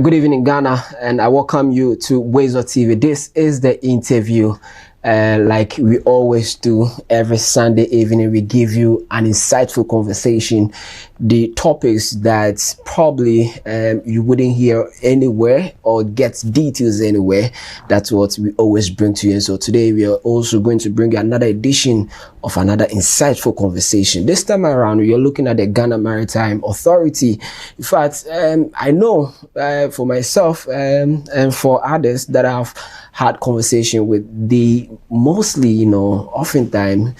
Good evening, Ghana, and I welcome you to WoezorTV. This is the interview. Like we always do every Sunday evening, we give you an insightful conversation, the topics that probably you wouldn't hear anywhere or get details anywhere. That's what we always bring to you. And so today we are also going to bring you another edition of another insightful conversation. This time around, we are looking at the Ghana Maritime Authority. In fact, I know for myself and for others that I've had conversation with, the mostly, oftentimes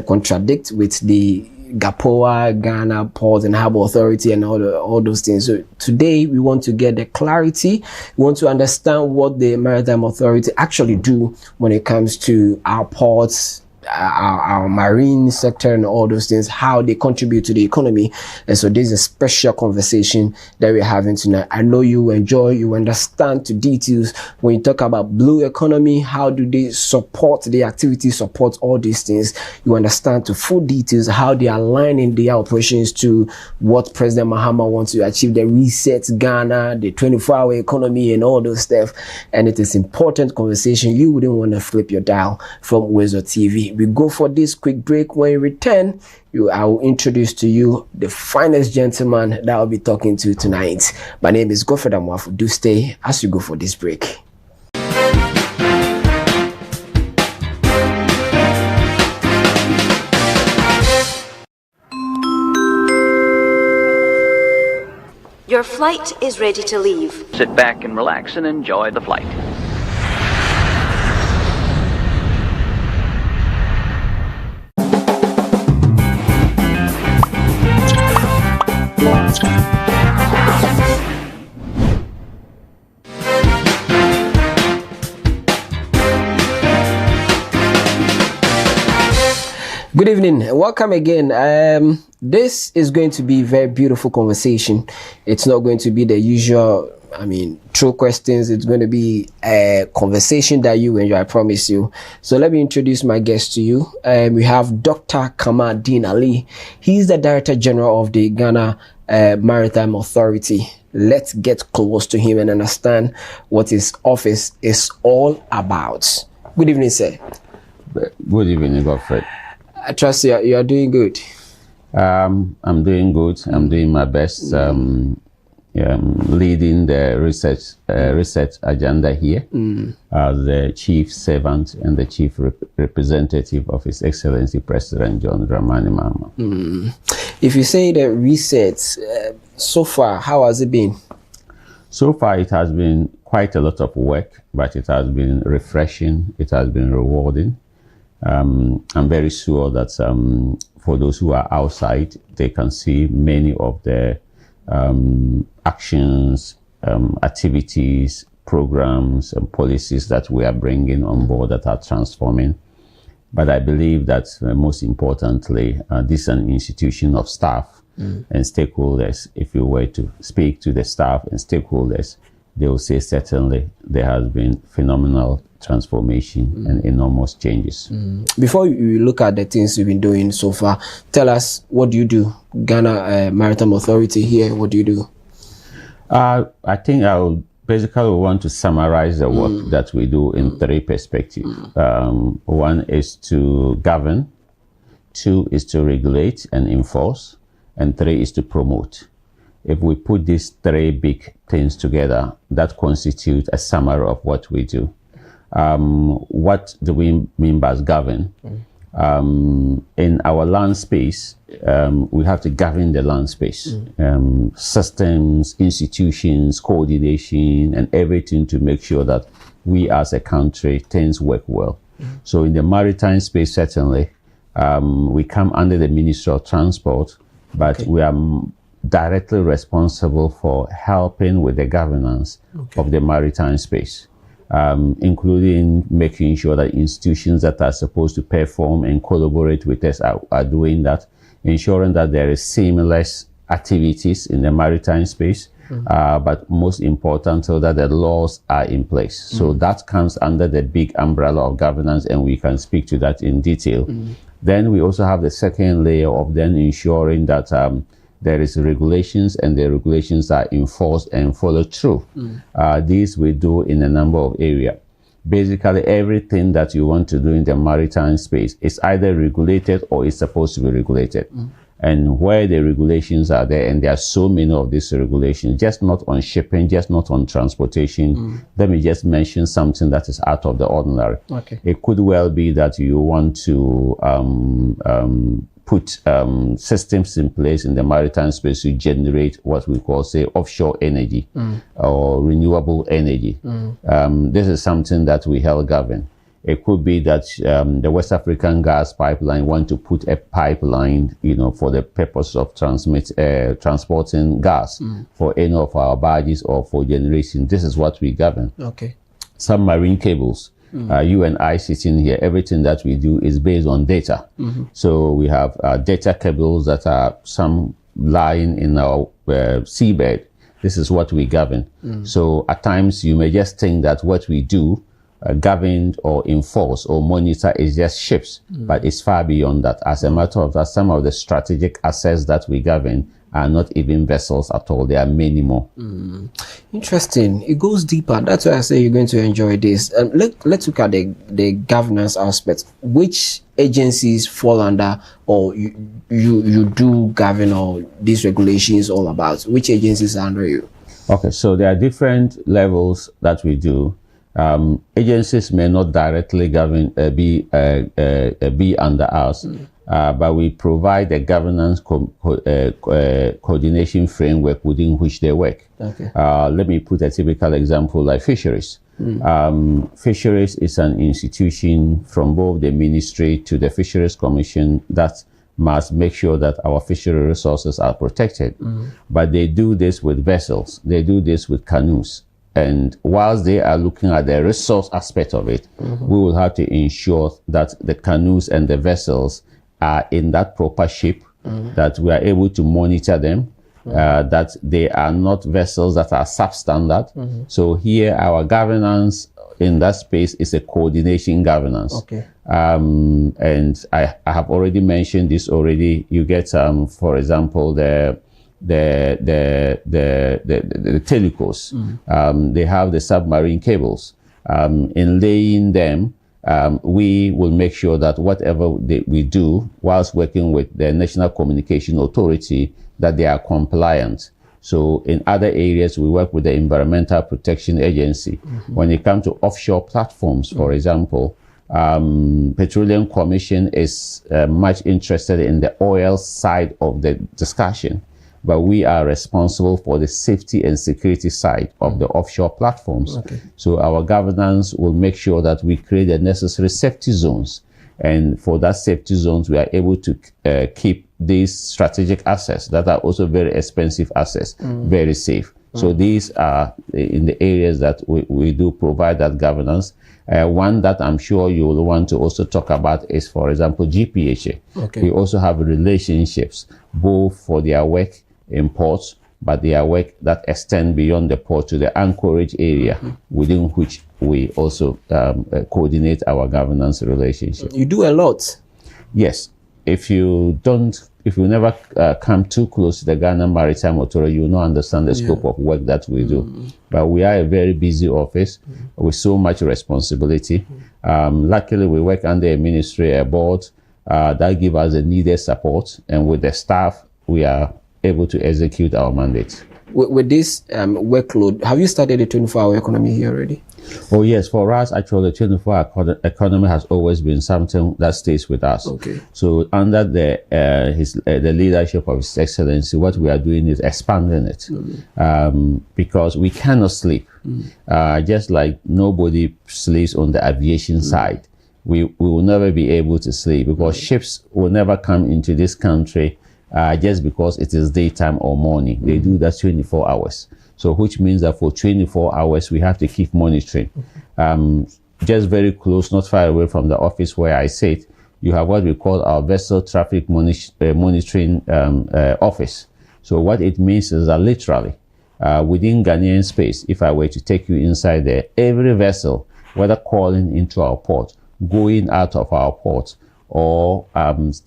contradict with the GAPOA, Ghana Port and Harbour Authority and all those things. So today we want to get the clarity. We want to understand what the Maritime Authority actually do when it comes to our ports, our marine sector and all those things, how they contribute to the economy. And so this is a special conversation that we're having tonight. I know you enjoy, you understand the details when you talk about blue economy, how do they support the activity, support all these things. You understand the full details, how they are aligning their operations to what President Mahama wants to achieve, the reset Ghana, the 24-hour economy and all those stuff. And it is important conversation. You wouldn't want to flip your dial from WoezorTV. We go for this quick break. When we return, I will introduce to you the finest gentleman that I'll be talking to tonight. My name is Godfred Amoaful. Do stay as you go for this break. Your flight is ready to leave. Sit back and relax and enjoy the flight. Good evening, welcome again. This is going to be a very beautiful conversation. It's not going to be the usual, true questions. It's going to be a conversation that you enjoy, I promise you. So let me introduce my guest to you. We have Dr. Kamal-Deen Ali. He's the Director General of the Ghana Maritime Authority. Let's get close to him and understand what his office is all about. Good evening, sir. Good evening, Godfred. I trust you are doing good. I'm doing good. I'm doing my best. Leading the research agenda here as the chief servant and the chief representative of His Excellency President John Dramani Mahama. If you say the research, so far, how has it been? So far, it has been quite a lot of work, but it has been refreshing. It has been rewarding. I'm very sure that for those who are outside, they can see many of the actions, activities, programs, and policies that we are bringing on board that are transforming. But I believe that most importantly, this is an institution of staff and stakeholders. If you were to speak to the staff and stakeholders, they will say certainly there has been phenomenal transformation and enormous changes. Before you look at the things you've been doing so far, tell us, what do you do? Ghana Maritime Authority here, what do you do? I think I would basically want to summarize the work that we do in three perspectives. One is to govern, two is to regulate and enforce, and three is to promote. If we put these three big things together, that constitutes a summary of what we do. What do we mean by govern? In our land space, we have to govern the land space. Systems, institutions, coordination, and everything to make sure that we as a country, things work well. So in the maritime space, certainly, we come under the Ministry of Transport, but we are directly responsible for helping with the governance of the maritime space, including making sure that institutions that are supposed to perform and collaborate with us are doing that, ensuring that there is seamless activities in the maritime space, but most important, so that the laws are in place. So that comes under the big umbrella of governance, and we can speak to that in detail. Then we also have the second layer of then ensuring that there is regulations, and the regulations are enforced and followed through. These we do in a number of areas. Basically, everything that you want to do in the maritime space is either regulated or is supposed to be regulated. And where the regulations are there, and there are so many of these regulations, just not on shipping, just not on transportation. Let me just mention something that is out of the ordinary. Okay. It could well be that you want to put systems in place in the maritime space to generate what we call, say, offshore energy or renewable energy. This is something that we help govern. It could be that the West African gas pipeline want to put a pipeline, for the purpose of transporting gas for any of our barges or for generation. This is what we govern. Okay. Submarine cables. You and I sitting here, everything that we do is based on data. So we have data cables that are some lying in our seabed. This is what we govern. So at times you may just think that what we do governed or enforce or monitor is just ships, but it's far beyond that. As a matter of fact, some of the strategic assets that we govern are not even vessels at all. There are many more. Interesting. It goes deeper. That's why I say you're going to enjoy this. Let's look at the governance aspect. Which agencies fall under, or you do govern, or these regulations all about? Which agencies are under you? Okay, so there are different levels that we do. Agencies may not directly be under us, but we provide a governance coordination framework within which they work. Okay. Let me put a typical example like fisheries. Fisheries is an institution from both the ministry to the Fisheries Commission that must make sure that our fishery resources are protected. But they do this with vessels. They do this with canoes. And whilst they are looking at the resource aspect of it, we will have to ensure that the canoes and the vessels are in that proper shape, that we are able to monitor them, that they are not vessels that are substandard. So here our governance in that space is a coordination governance. Okay. And I have already mentioned this already. You get, for example, the telecos. They have the submarine cables. In laying them, we will make sure that whatever we do whilst working with the National Communication Authority, that they are compliant. So in other areas, we work with the Environmental Protection Agency. When it comes to offshore platforms, for example, Petroleum Commission is much interested in the oil side of the discussion, but we are responsible for the safety and security side of the offshore platforms. Okay. So our governance will make sure that we create the necessary safety zones. And for that safety zones, we are able to keep these strategic assets that are also very expensive assets, very safe. So these are in the areas that we do provide that governance. One that I'm sure you will want to also talk about is, for example, GPHA. Okay. We also have relationships, both for their work in ports, but their work that extend beyond the port to the anchorage area, within which we also coordinate our governance relationship. You do a lot. Yes. If you never come too close to the Ghana Maritime Authority, you will not understand the scope of work that we do. But we are a very busy office with so much responsibility. Luckily, we work under a ministry, a board that give us the needed support, and with the staff, we are able to execute our mandate. With this workload, have you started the 24-hour economy here already? Oh yes, for us, actually, the 24-hour economy has always been something that stays with us. Okay. So under the leadership of His Excellency, what we are doing is expanding it, because we cannot sleep. Just like nobody sleeps on the aviation side, we will never be able to sleep, because ships will never come into this country just because it is daytime or morning. They do that 24 hours. So which means that for 24 hours, we have to keep monitoring. Just very close, not far away from the office where I sit, you have what we call our vessel traffic monitoring office. So what it means is that literally, within Ghanaian space, if I were to take you inside there, every vessel, whether calling into our port, going out of our port, or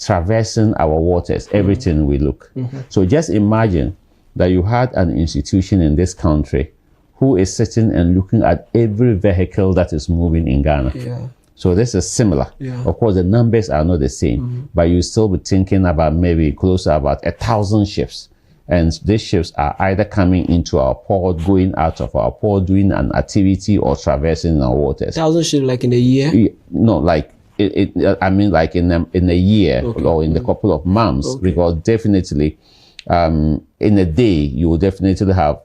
traversing our waters, everything we look. So just imagine that you had an institution in this country who is sitting and looking at every vehicle that is moving in Ghana. Yeah. So this is similar. Yeah. Of course, the numbers are not the same, but you still be thinking about maybe close to about 1,000 ships. And these ships are either coming into our port, going out of our port, doing an activity, or traversing our waters. 1,000 ships like in a year? No, like I mean, like in a year or in a couple of months, because definitely in a day you will definitely have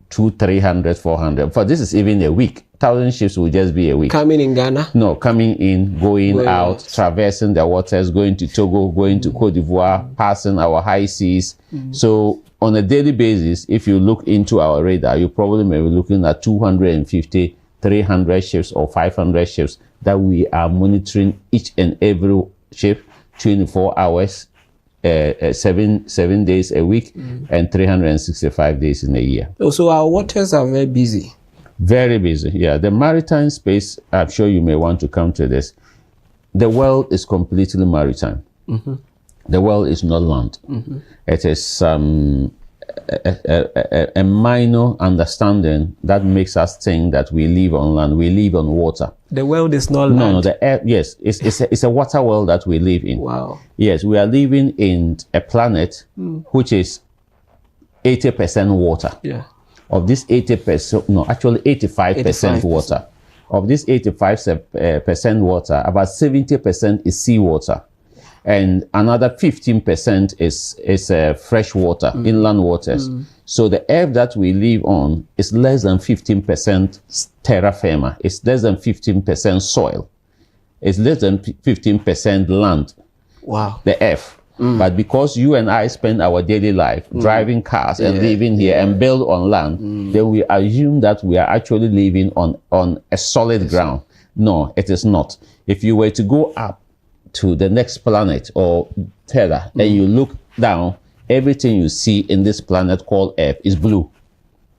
200, 300, 400. For this is even a week. 1,000 ships will just be a week. Coming in Ghana? No, coming in, going out, traversing the waters, going to Togo, going to Cote d'Ivoire, passing our high seas. So on a daily basis, if you look into our radar, you probably may be looking at 250, 300 ships or 500 ships that we are monitoring each and every ship 24 hours, 7 days a week, and 365 days in a year. So our waters are very busy. Very busy, yeah. The maritime space, I'm sure you may want to come to this. The world is completely maritime. The world is not land. It is a minor understanding that makes us think that we live on land, we live on water. The world is not land? No, the air, yes, it's a water world that we live in. Wow. Yes, we are living in a planet which is 80% water. Yeah. Of this 80%, no, actually 85% water. Of this 85% water, about 70% is seawater. And another 15% is fresh water, inland waters. So the earth that we live on is less than 15% terra firma. It's less than 15% soil. It's less than 15% land. Wow. The earth. But because you and I spend our daily life driving cars and living here and build on land, then we assume that we are actually living on a solid ground. No, it is not. If you were to go up to the next planet or Terra and you look down, everything you see in this planet called Earth is blue.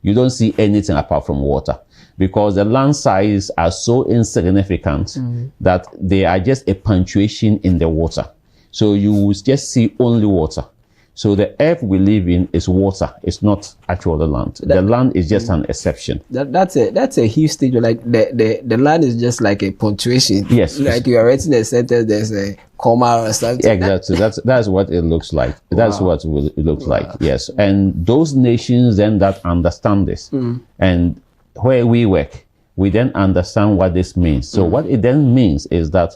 You don't see anything apart from water, because the land sizes are so insignificant that they are just a punctuation in the water. So you will just see only water. So the earth we live in is water. It's not actually land. The land is just an exception. That's a huge stage. Like the land is just like a punctuation. Yes. Like you are writing a sentence, there's a comma or something. Exactly. That's what it looks like. That's what it looks like. Yes. And those nations then that understand this, and where we work, we then understand what this means. So what it then means is that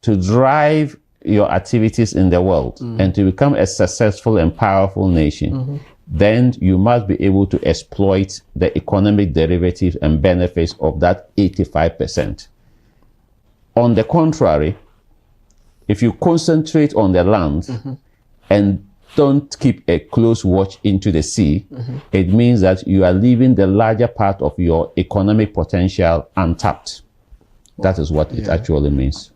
to drive your activities in the world and to become a successful and powerful nation, then you must be able to exploit the economic derivatives and benefits of that 85%. On the contrary, if you concentrate on the land and don't keep a close watch into the sea, it means that you are leaving the larger part of your economic potential untapped. That is what it actually means.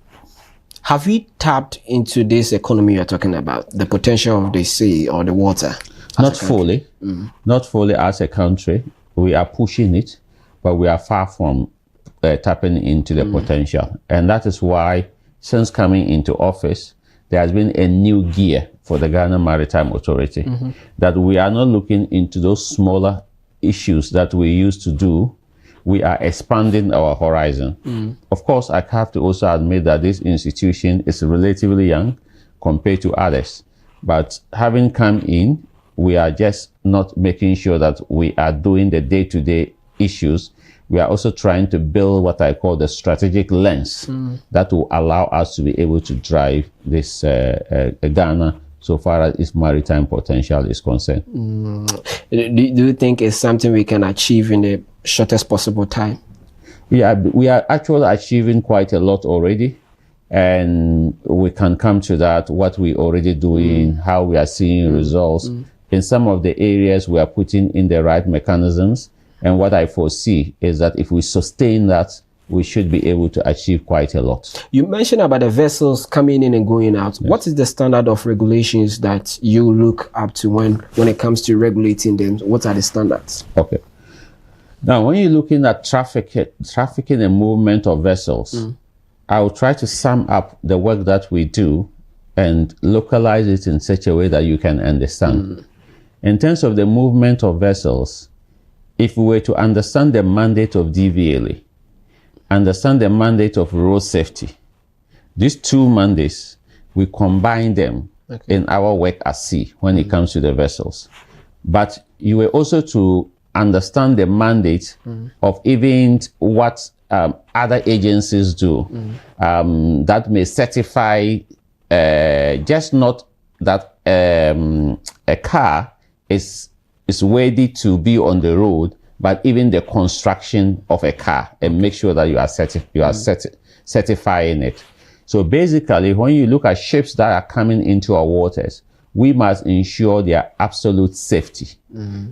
Have we tapped into this economy you're talking about, the potential of the sea or the water? Not fully. Not fully as a country. We are pushing it, but we are far from tapping into the potential. And that is why, since coming into office, there has been a new gear for the Ghana Maritime Authority, that we are not looking into those smaller issues that we used to do. We are expanding our horizon. Of course, I have to also admit that this institution is relatively young compared to others. But having come in, we are just not making sure that we are doing the day-to-day issues. We are also trying to build what I call the strategic lens that will allow us to be able to drive this Ghana so far as its maritime potential is concerned. Do you think it's something we can achieve in the shortest possible time? Yeah, we are actually achieving quite a lot already, and we can come to that, what we already doing, how we are seeing results. In some of the areas we are putting in the right mechanisms, and what I foresee is that if we sustain that, we should be able to achieve quite a lot. You mentioned about the vessels coming in and going out. Yes. What is the standard of regulations that you look up to when it comes to regulating them? What are the standards? Okay. Now, when you're looking at trafficking and movement of vessels, I'll try to sum up the work that we do and localize it in such a way that you can understand. In terms of the movement of vessels, if we were to understand the mandate of DVLA, understand the mandate of road safety, these two mandates, we combine them in our work at sea when it comes to the vessels. But you were also to understand the mandate of even what other agencies do that may certify just not that a car is worthy to be on the road, but even the construction of a car, and make sure that you are certifying it. So basically, when you look at ships that are coming into our waters, we must ensure their absolute safety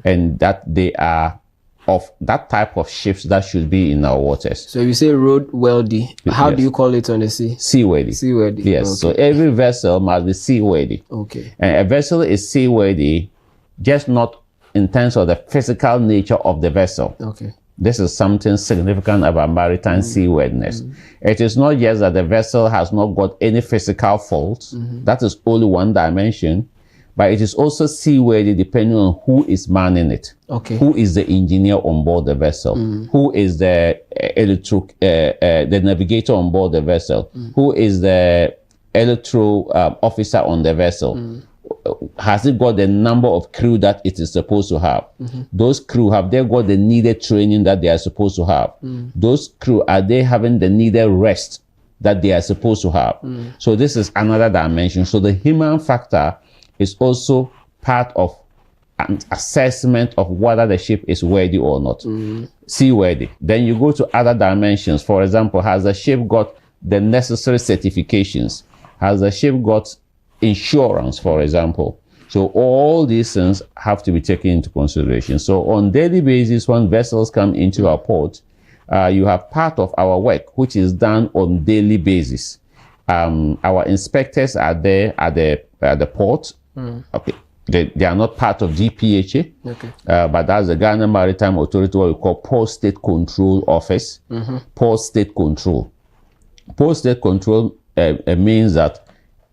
and that they are of that type of ships that should be in our waters. So you say roadworthy. How do you call it on the sea? Seaworthy. Seaworthy. Yes. Okay. So every vessel must be seaworthy. Okay. And a vessel is seaworthy, just not in terms of the physical nature of the vessel. Okay. This is something significant about maritime seaworthiness. It is not just that the vessel has not got any physical faults. That is only one dimension. But it is also seaworthy depending on who is manning it. Okay. Who is the engineer on board the vessel? Who is the the navigator on board the vessel? Who is the electro officer on the vessel? Has it got the number of crew that it is supposed to have? Those crew, have they got the needed training that they are supposed to have? Those crew, are they having the needed rest that they are supposed to have? So this is another dimension. So the human factor is also part of an assessment of whether the ship is worthy or not, seaworthy. Then you go to other dimensions. For example, has the ship got the necessary certifications? Has the ship got insurance, for example? So all these things have to be taken into consideration. So on daily basis, when vessels come into our port, you have part of our work, which is done on daily basis. Our inspectors are there at the port. Okay, they are not part of GPHA, okay. But that's the Ghana Maritime Authority, what we call Port State Control Office. Port State Control. Port State Control means that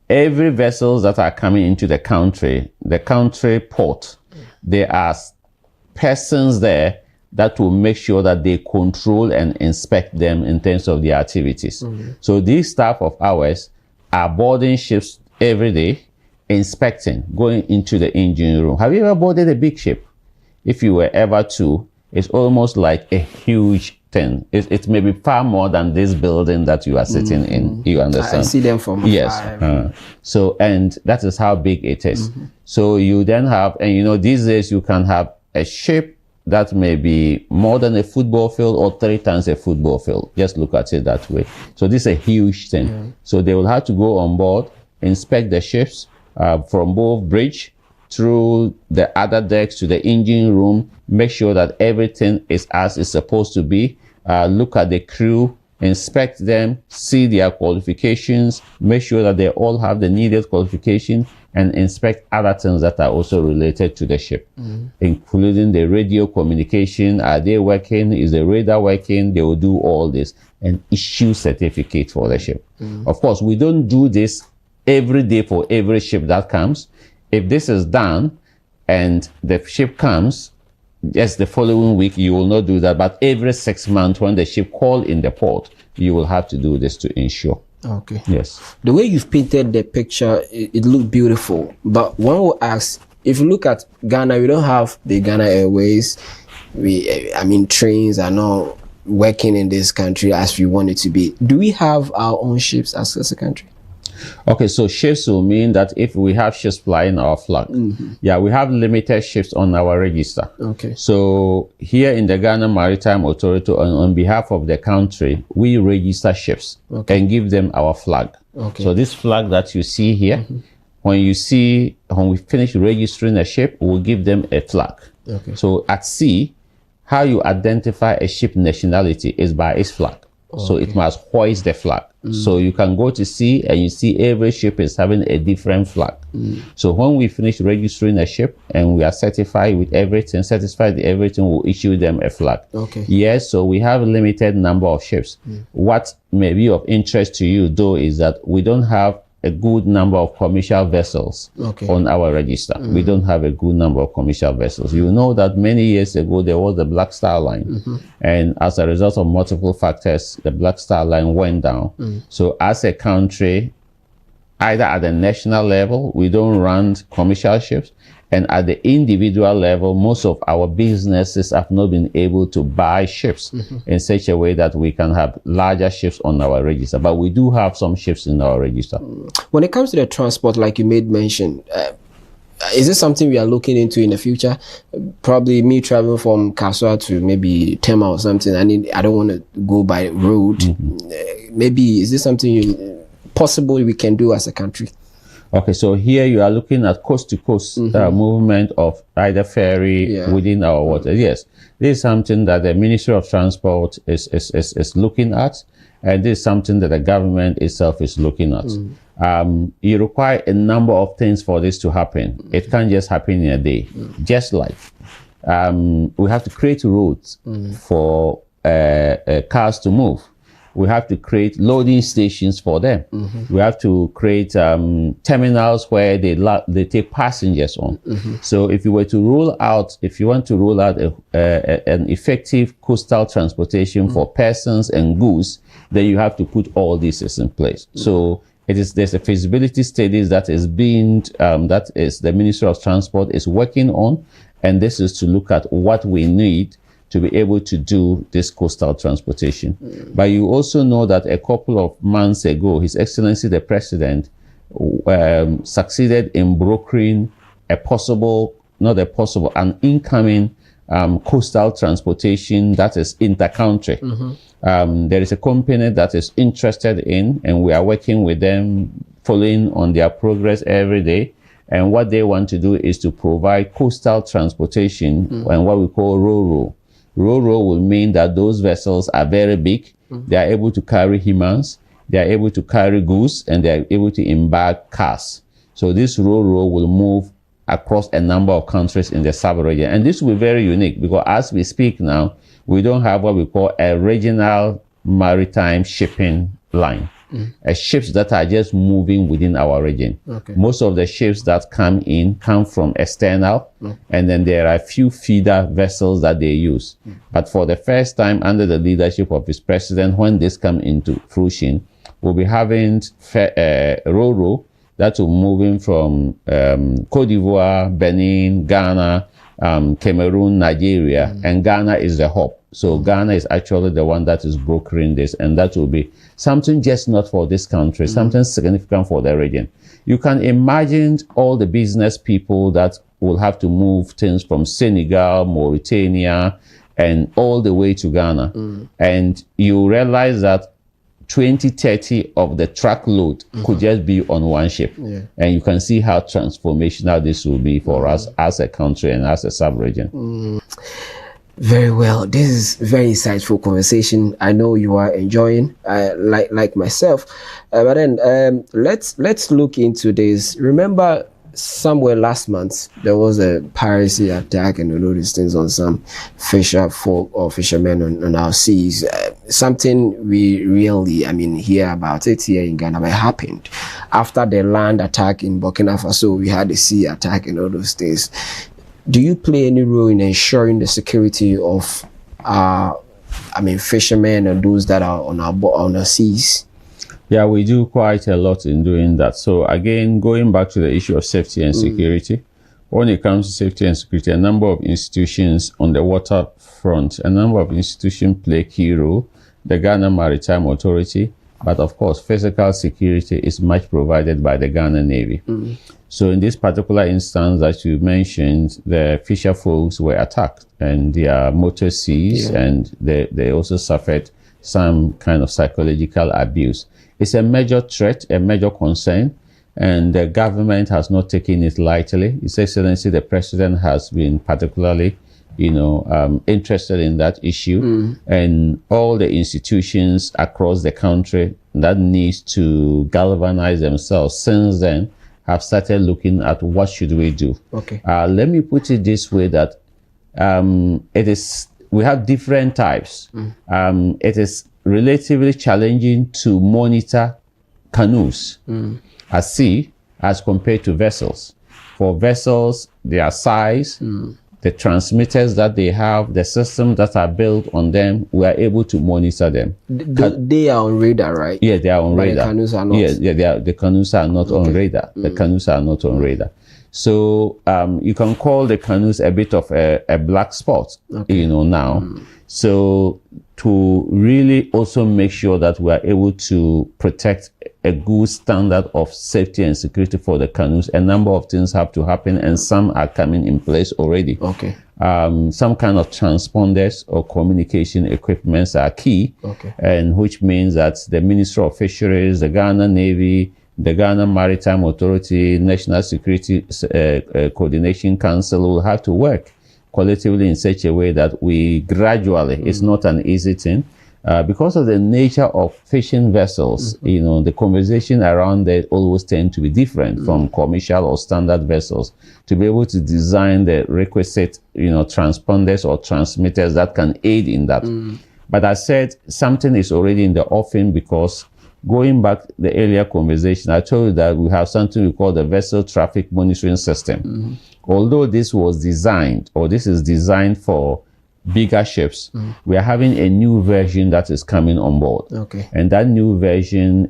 every vessels that are coming into the country port, there are persons there that will make sure that they control and inspect them in terms of their activities. So these staff of ours are boarding ships every day, inspecting, going into the engine room. Have you ever boarded a big ship? If you were ever to, it's almost like a huge thing. It may be far more than this building that you are sitting in. You understand? I see them from yes. So, and that is how big it is. So you then have, and you know, these days you can have a ship that may be more than a football field or 3 times a football field. Just look at it that way. So this is a huge thing. So they will have to go on board, inspect the ships from both bridge through the other decks to the engine room, make sure that everything is as it's supposed to be, look at the crew, inspect them, see their qualifications, make sure that they all have the needed qualification, and inspect other things that are also related to the ship, including the radio communication. Are they working? Is the radar working? They will do all this and issue certificate for the ship. Of course, we don't do this every day for every ship that comes. If this is done and the ship comes, yes, the following week you will not do that, but every 6 months when the ship call in the port, you will have to do this to ensure. Okay. Yes. The way you've painted the picture, it looked beautiful. But one will ask, if you look at Ghana, we don't have the Ghana Airways. Trains are not working in this country as we want it to be. Do we have our own ships as a country? Okay, so ships will mean that if we have ships flying our flag, yeah, we have limited ships on our register. Okay. So here in the Ghana Maritime Authority, on behalf of the country, we register ships and give them our flag. Okay. So this flag that you see here, when we finish registering a ship, we'll give them a flag. Okay. So at sea, how you identify a ship nationality is by its flag. So it must hoist the flag. So you can go to sea and you see every ship is having a different flag. So when we finish registering a ship and we are certified with everything, satisfied with everything, we'll issue them a flag. Okay. Yes, so we have a limited number of ships. What may be of interest to you, though, is that we don't have a good number of commercial vessels on our register. We don't have a good number of commercial vessels. You know that many years ago there was the Black Star Line, and as a result of multiple factors, the Black Star Line went down. So as a country, either at the national level, we don't run commercial ships, and at the individual level, most of our businesses have not been able to buy ships in such a way that we can have larger ships on our register. But we do have some ships in our register. When it comes to the transport, like you made mention, is this something we are looking into in the future? Probably me traveling from Kaswa to maybe Tema or something. I don't want to go by road. Maybe is this something possible we can do as a country? Okay, so here you are looking at coast-to-coast movement of either ferry within our waters. Yes, this is something that the Ministry of Transport is looking at, and this is something that the government itself is looking at. You require a number of things for this to happen. It can't just happen in a day. Just like we have to create roads for cars to move. We have to create loading stations for them. We have to create terminals where they take passengers on. So if you were to roll out, if you want to roll out an effective coastal transportation for persons and goods, then you have to put all these in place. So there's a feasibility studies that is being, that is the Ministry of Transport is working on, and this is to look at what we need to be able to do this coastal transportation. But you also know that a couple of months ago, His Excellency the President succeeded in brokering an incoming coastal transportation that is inter-country. There is a company that is interested in, and we are working with them, following on their progress every day. And what they want to do is to provide coastal transportation and what we call RoRo. RoRo will mean that those vessels are very big. They are able to carry humans, they are able to carry goods, and they are able to embark cars. So this RoRo will move across a number of countries in the sub-region. And this will be very unique because as we speak now, we don't have what we call a regional maritime shipping line. Ships that are just moving within our region. Most of the ships that come in come from external, and then there are a few feeder vessels that they use. But for the first time under the leadership of His President, when this comes into fruition, we'll be having RoRo that will moving from Cote d'Ivoire, Benin, Ghana, Cameroon, Nigeria, and Ghana is the hub. So Ghana is actually the one that is brokering this, and that will be something just not for this country, something significant for the region. You can imagine all the business people that will have to move things from Senegal, Mauritania, and all the way to Ghana. And you realize that 20-30 of the truckload could just be on one ship. And you can see how transformational this will be for us as a country and as a sub-region. Very well. This is very insightful conversation. I know you are enjoying, like myself. But then let's look into this. Remember, somewhere last month there was a piracy attack and all these things on some fisher folk or fishermen on our seas. Something we really, hear about it here in Ghana, but it happened after the land attack in Burkina Faso. We had the sea attack and all those things. Do you play any role in ensuring the security of fishermen and those that are on our seas? Yeah, we do quite a lot in doing that. So again, going back to the issue of safety and security, when it comes to safety and security, a number of institutions on the water front, a number of institutions play key role. The Ghana Maritime Authority, but of course, physical security is much provided by the Ghana Navy. So in this particular instance that you mentioned, the fisher folks were attacked and their motor seized, and they also suffered some kind of psychological abuse. It's a major threat, a major concern, and the government has not taken it lightly. His Excellency the President has been particularly interested in that issue, and all the institutions across the country that needs to galvanize themselves since then have started looking at what should we do. Okay. Let me put it this way, that we have different types. It is relatively challenging to monitor canoes at sea as compared to vessels. For vessels, their size, the transmitters that they have, the systems that are built on them, we are able to monitor them. They are on radar, right? Yeah, they are on radar. The canoes are not. Yeah, the canoes are not on radar. The canoes are not on radar. So you can call the canoes a bit of a black spot, now. So to really also make sure that we are able to protect a good standard of safety and security for the canoes, a number of things have to happen, and some are coming in place already. Okay. Some kind of transponders or communication equipments are key, and which means that the Ministry of Fisheries, the Ghana Navy, the Ghana Maritime Authority, National Security Coordination Council will have to work collectively in such a way that we gradually, it's not an easy thing, because of the nature of fishing vessels, the conversation around there always tend to be different from commercial or standard vessels, to be able to design the requisite, transponders or transmitters that can aid in that. But I said something is already in the offing, because going back the earlier conversation, I told you that we have something we call the Vessel Traffic Monitoring System. Although this was designed, or this is designed for bigger ships, we are having a new version that is coming on board. Okay. And that new version,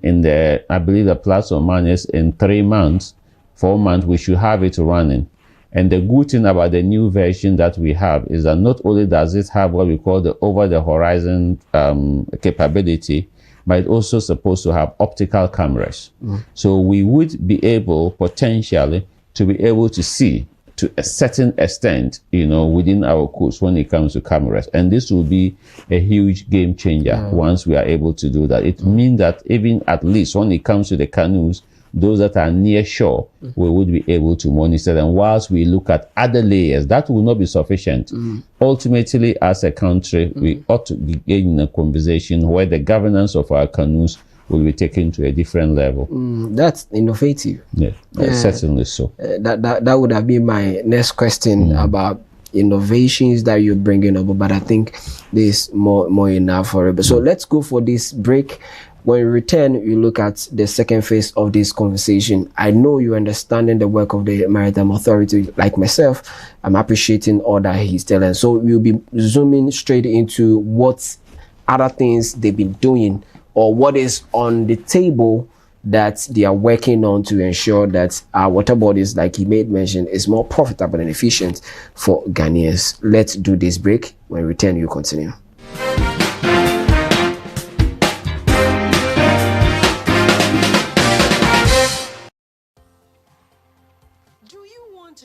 I believe the plus or minus in 3 months, 4 months, we should have it running. And the good thing about the new version that we have is that not only does it have what we call the over-the-horizon capability, but it's also supposed to have optical cameras. So we would be able, potentially, to be able to see to a certain extent, within our coast when it comes to cameras. And this will be a huge game changer once we are able to do that. It means that even at least when it comes to the canoes, those that are near shore, we would be able to monitor them, whilst we look at other layers. That will not be sufficient. Ultimately, as a country, we ought to engage in a conversation where the governance of our canoes will be taken to a different level. That's innovative. Yeah, certainly so. That would have been my next question about innovations that you're bringing up, but I think there's more enough for it. So let's go for this break. When we return, we look at the second phase of this conversation. I know you're understanding the work of the Maritime Authority, like myself. I'm appreciating all that he's telling. So we'll be zooming straight into what other things they've been doing, or what is on the table that they are working on to ensure that our water bodies, like he made mention, is more profitable and efficient for Ghanaians. Let's do this break. When we return, you continue.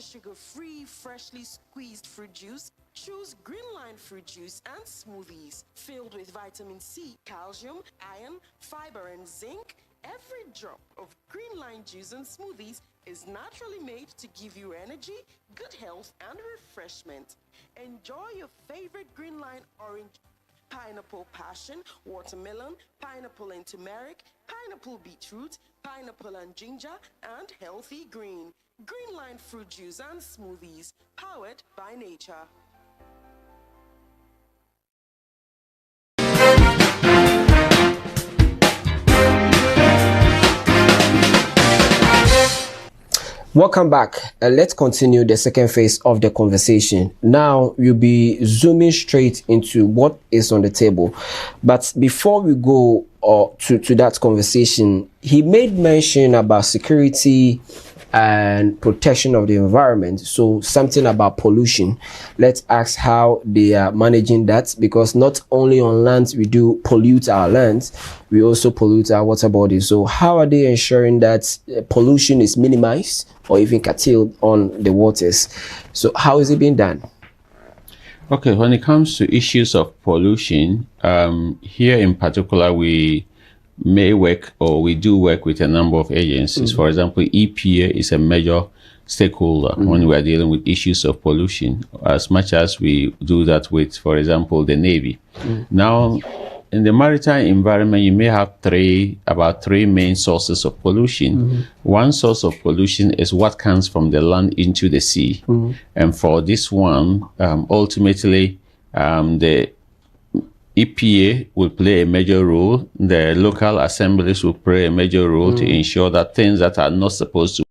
Sugar-free, freshly squeezed fruit juice? Choose Greenline fruit juice and smoothies filled with vitamin C, calcium, iron, fiber, and zinc. Every drop of Greenline juice and smoothies is naturally made to give you energy, good health, and refreshment. Enjoy your favorite Greenline orange, pineapple passion, watermelon, pineapple and turmeric, pineapple beetroot, pineapple and ginger, and healthy green. Greenline fruit juice and smoothies, powered by nature. Welcome back. Let's continue the second phase of the conversation. Now we'll be zooming straight into what is on the table. But before we go to that conversation, he made mention about security and protection of the environment. So something about pollution. Let's ask how they are managing that, because not only on land we do pollute our lands, we also pollute our water bodies. So how are they ensuring that pollution is minimized or even curtailed on the waters? So how is it being done? Okay, when it comes to issues of pollution, here in particular, we may work, or we do work with a number of agencies. For example, EPA is a major stakeholder when we are dealing with issues of pollution, as much as we do that with, for example, the Navy. Now, in the maritime environment, you may have about three main sources of pollution. One source of pollution is what comes from the land into the sea. And for this one, ultimately, the EPA will play a major role. The local assemblies will play a major role to ensure that things that are not supposed to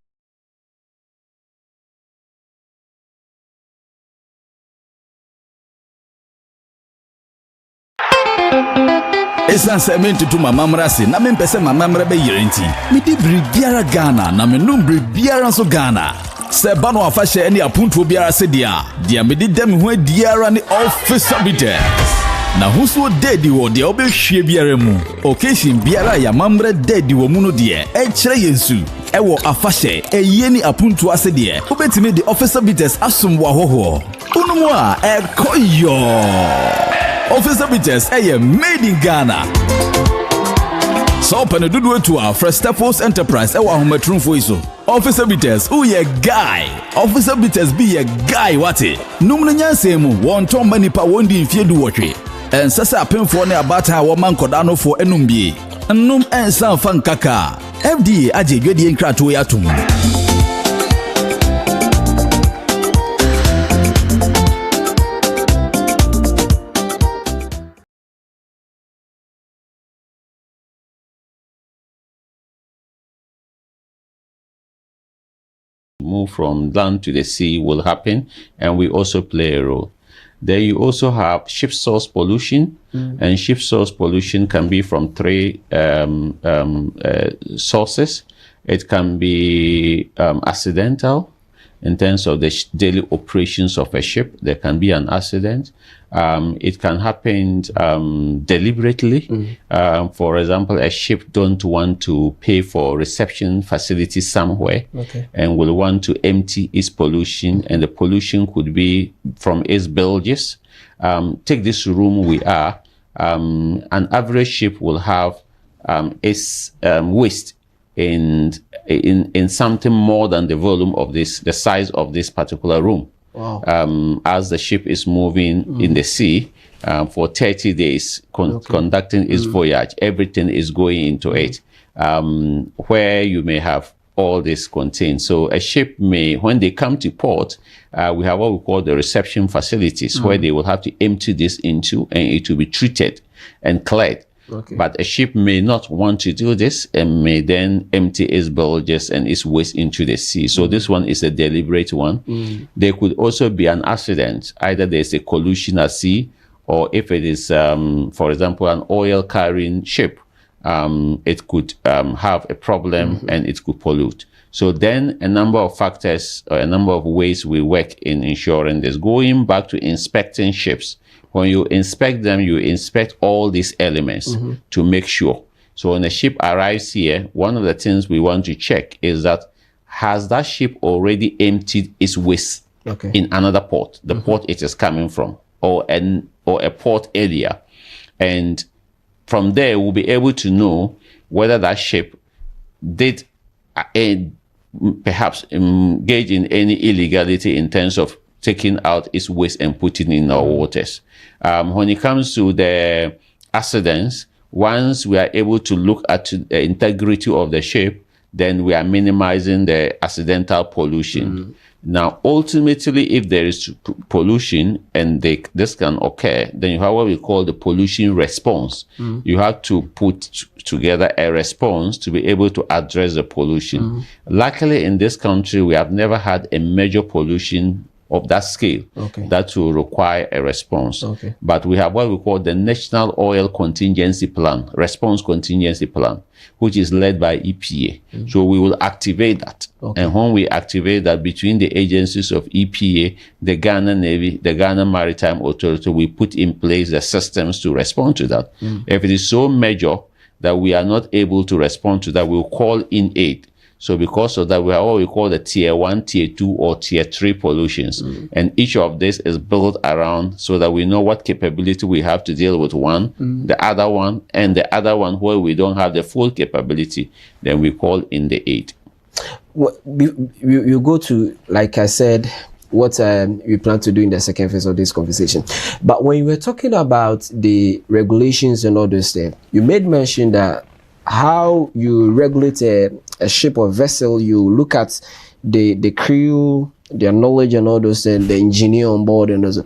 Esan se men tutu mamamra se na men pese mamamra be yirenti. Mi di biara Ghana na me num biara so Ghana. Se ba no afa hye ne apuntuo biara se dia. Dia me di dem ho diara ne office bites. Na huso dedi wo de obehwie biara mu. Occasion biara ya mamra dedi wo mu no de e kire yensu. Ewo afa hye eye ni apuntuo ase de. Obetimi de office bites asom wo hoho. Unumu a e koyo. Officer Bites made in Ghana. So Penedudu to our Fresh Stepos Enterprise Hometrum Foiso. Officer Bites, who ye guy. Officer Bites be a guy what it. Numanya semu, one tom manipa wondi in fear do watry. And Sasa pen for ne about how man codano for enumbi. And num and san fan kaka. FDA aje gwedi enkra to yatum. Move from land to the sea will happen, and we also play a role. Then you also have ship source pollution, and ship source pollution can be from three sources. It can be accidental in terms of the daily operations of a ship. There can be an accident. It can happen deliberately. For example, a ship don't want to pay for reception facility somewhere and will want to empty its pollution, and the pollution could be from its bilges. Take this room we are. An average ship will have its waste in something more than the volume of the size of this particular room. Wow. As the ship is moving in the sea for 30 days, conducting its voyage, everything is going into it, where you may have all this contained. So a ship may, when they come to port, we have what we call the reception facilities, where they will have to empty this into, and it will be treated and cleared. But a ship may not want to do this and may then empty its bilges and its waste into the sea. So this one is a deliberate one. There could also be an accident. Either there's a collision at sea, or if it is, for example, an oil carrying ship, it could have a problem and it could pollute. So then a number of factors, or a number of ways we work in ensuring this. Going back to inspecting ships. When you inspect them, you inspect all these elements to make sure. So when a ship arrives here, one of the things we want to check is that, has that ship already emptied its waste in another port, the port it is coming from, or a port area? And from there, we'll be able to know whether that ship did perhaps engage in any illegality in terms of taking out its waste and putting in our waters. When it comes to the accidents, once we are able to look at the integrity of the ship, then we are minimizing the accidental pollution. Now, ultimately, if there is pollution and this can occur, then you have what we call the pollution response. You have to put together a response to be able to address the pollution. Luckily, in this country, we have never had a major pollution of that scale that will require a response. But we have what we call the National Oil Contingency Plan, Response Contingency Plan, which is led by EPA. So we will activate that. And when we activate that, between the agencies of EPA, the Ghana Navy, the Ghana Maritime Authority, we put in place the systems to respond to that. If it is so major that we are not able to respond to that, we'll call in aid. So because of that, we have what we call the tier 1, tier 2, or tier 3 pollutions. And each of this is built around so that we know what capability we have to deal with one, the other one, and the other one where we don't have the full capability, then we call in the aid. You go to, like I said, what we plan to do in the second phase of this conversation. But when you were talking about the regulations and all those things, you made mention that how you regulate a ship or vessel, you look at the crew, their knowledge and all those things, the engineer on board and those.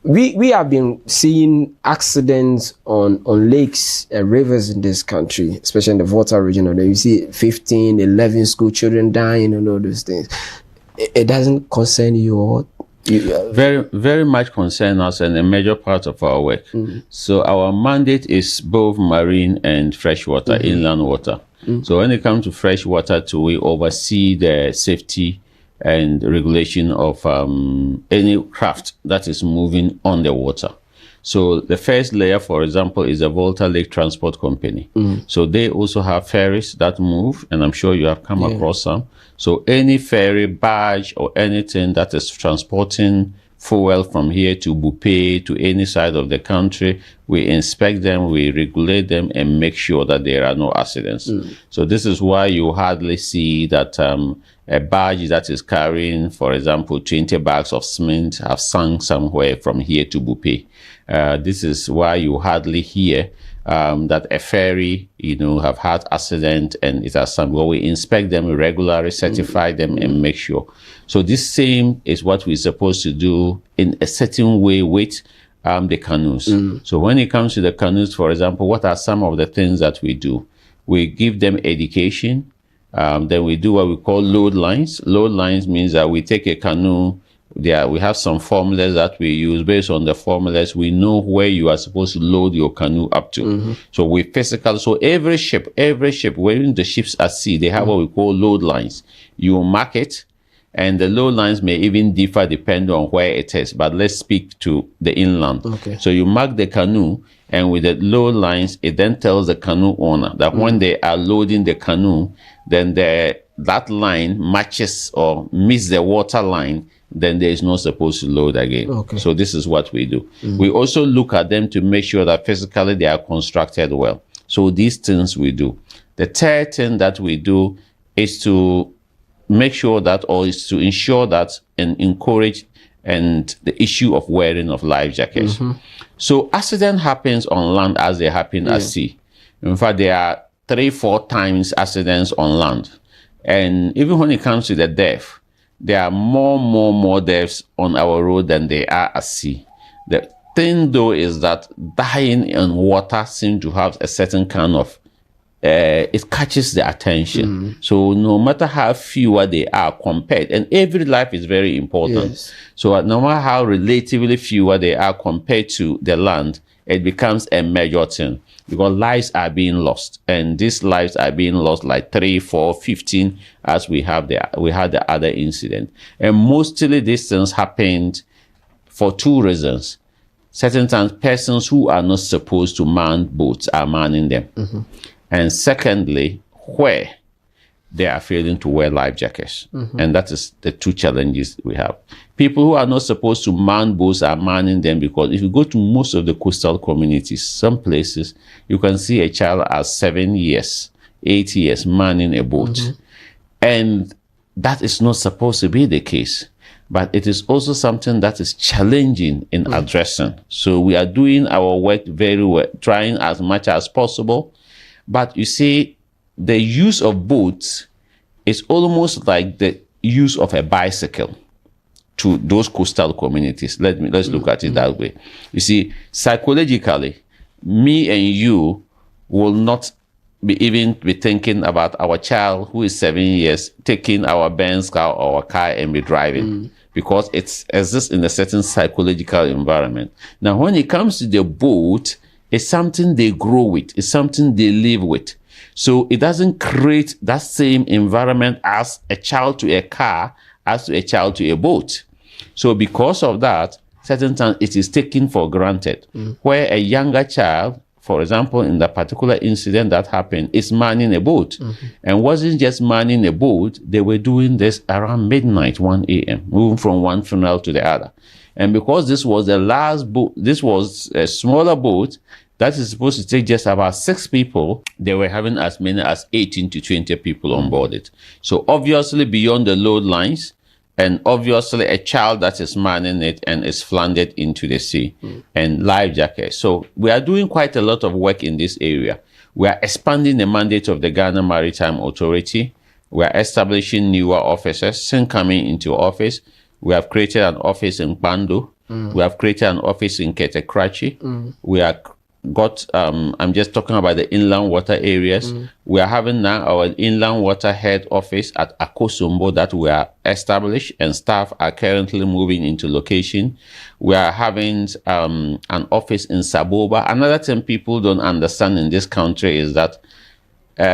We have been seeing accidents on lakes and rivers in this country, especially in the Volta region. And you see 15, 11 school children dying and all those things. It doesn't concern you or very, very much concern us and a major part of our work. So our mandate is both marine and freshwater, inland water. So when it comes to freshwater, we oversee the safety and regulation of any craft that is moving on the water. So the first layer, for example, is the Volta Lake Transport Company. So they also have ferries that move, and I'm sure you have come across some. So any ferry, barge, or anything that is transporting fuel from here to Bupe, to any side of the country, we inspect them, we regulate them, and make sure that there are no accidents. So this is why you hardly see that a barge that is carrying, for example, 20 bags of cement have sunk somewhere from here to Bupe. This is why you hardly hear that a ferry, have had accident and it has some. Well, we inspect them, we regularly certify them and make sure. So this same is what we're supposed to do in a certain way with the canoes. So when it comes to the canoes, for example, what are some of the things that we do? We give them education. Then we do what we call load lines. Load lines means that we take a canoe. We have some formulas that we use. Based on the formulas, we know where you are supposed to load your canoe up to. So we physically, so every ship, when the ships at sea, they have what we call load lines. You mark it, and the load lines may even differ depending on where it is. But let's speak to the inland. So you mark the canoe, and with the load lines, it then tells the canoe owner that when they are loading the canoe, then that line matches or meets the water line, then there is not supposed to load again. So this is what we do. We also look at them to make sure that physically they are constructed well. So these things we do. The third thing that we do is to make sure that, or is to ensure that and encourage and the issue of wearing of life jackets. So accident happens on land as they happen at sea. In fact, there are 3-4 times accidents on land. And even when it comes to the death, there are more deaths on our road than there are at sea. The thing though is that dying in water seems to have a certain kind of it catches the attention. So no matter how fewer they are compared, and every life is very important. So no matter how relatively fewer they are compared to the land, it becomes a major thing because lives are being lost, and these lives are being lost like 3, 4, 15 as we had the other incident. And mostly these things happened for 2 reasons. Certain times persons who are not supposed to man boats are manning them. And secondly, where they are failing to wear life jackets. And that is the 2 challenges we have. People who are not supposed to man boats are manning them because if you go to most of the coastal communities, some places, you can see a child at 7 years, 8 years manning a boat. And that is not supposed to be the case. But it is also something that is challenging in addressing. So we are doing our work very well, trying as much as possible. But you see, the use of boats is almost like the use of a bicycle to those coastal communities. Let's look at it that way. You see, psychologically, me and you will not be thinking about our child who is 7 years taking our Benz car or our car and be driving because it exists in a certain psychological environment. Now, when it comes to the boat, it's something they grow with. It's something they live with. So it doesn't create that same environment as a child to a car, as to a child to a boat. So because of that, certain times it is taken for granted. Where a younger child, for example, in the particular incident that happened, is manning a boat. And wasn't just manning a boat, they were doing this around midnight, 1 a.m., moving from one funeral to the other. And because this was the last boat, this was a smaller boat, that is supposed to take just about 6 people, they were having as many as 18 to 20 people on board it. So obviously beyond the load lines, and obviously a child that is manning it and is flounded into the sea, and life jackets. So we are doing quite a lot of work in this area. We are expanding the mandate of the Ghana Maritime Authority. We are establishing newer offices, since coming into office. We have created an office in Bando. We have created an office in Ketekrachi. We are I'm just talking about the inland water areas. We are having now our inland water head office at Akosombo that we are established, and staff are currently moving into location. We are having an office in Saboba. Another thing people don't understand in this country is that